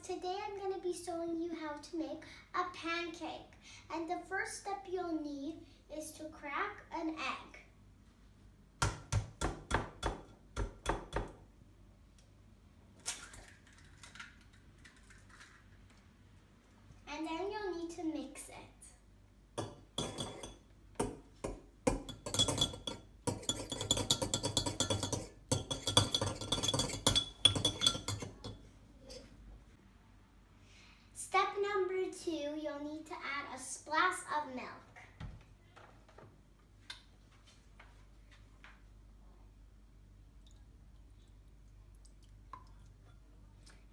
today I'm going to be showing you how to make a pancake. And the first step you'll need is to crack an egg. And then you'll need to mix it. Step number 2, you'll need to add a splash of milk.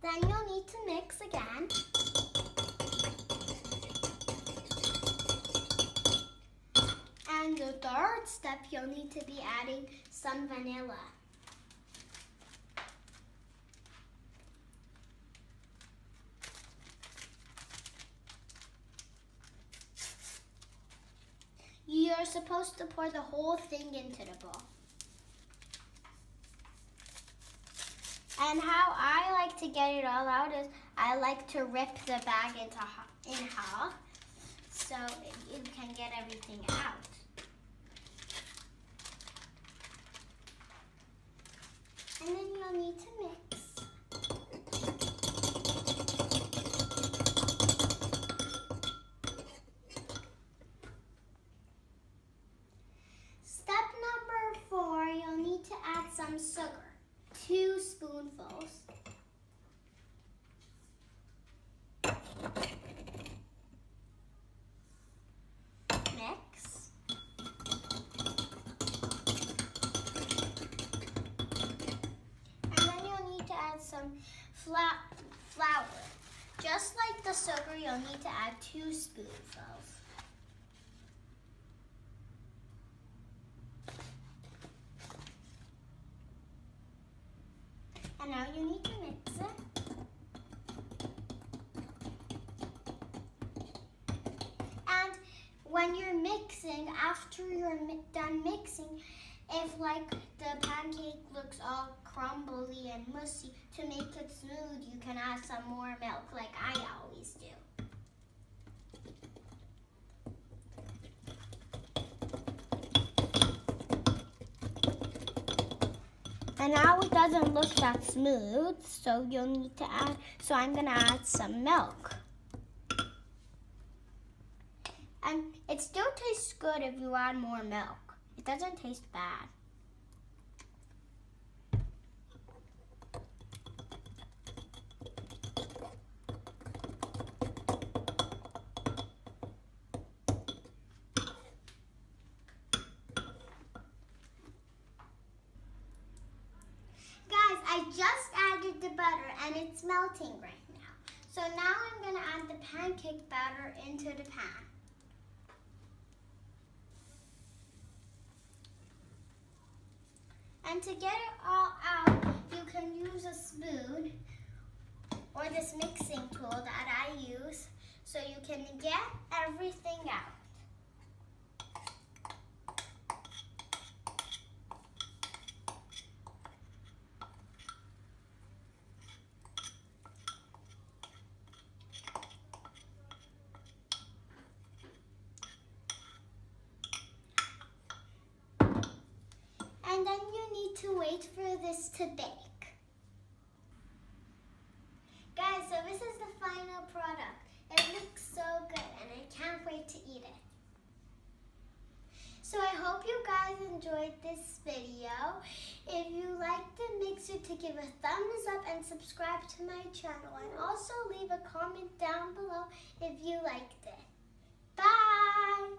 Then you'll need to mix again. And the third step, you'll need to be adding some vanilla. You're supposed to pour the whole thing into the bowl. And how I like to get it all out is I like to rip the bag in half so you can get everything out. And then you'll need to mix. Step number 4, you'll need to add some sugar, 2 spoonfuls. Mix. And then you'll need to add some flour. Just like the sugar, you'll need to add 2 spoonfuls. And now you need to mix it. And when you're mixing, after you're done mixing, if like the pancake looks all crumbly and mushy, to make it smooth, you can add some more milk like I always do. And now it doesn't look that smooth, so you'll need to add, so I'm gonna add some milk. And it still tastes good if you add more milk. It doesn't taste bad. I just added the butter and it's melting right now. So now I'm going to add the pancake batter into the pan. And to get it all out, you can use a spoon or this mixing tool that I use so you can get everything out. And then you need to wait for this to bake. Guys, so this is the final product. It looks so good and I can't wait to eat it. So I hope you guys enjoyed this video. If you liked it, make sure to give a thumbs up and subscribe to my channel. And also leave a comment down below if you liked it. Bye!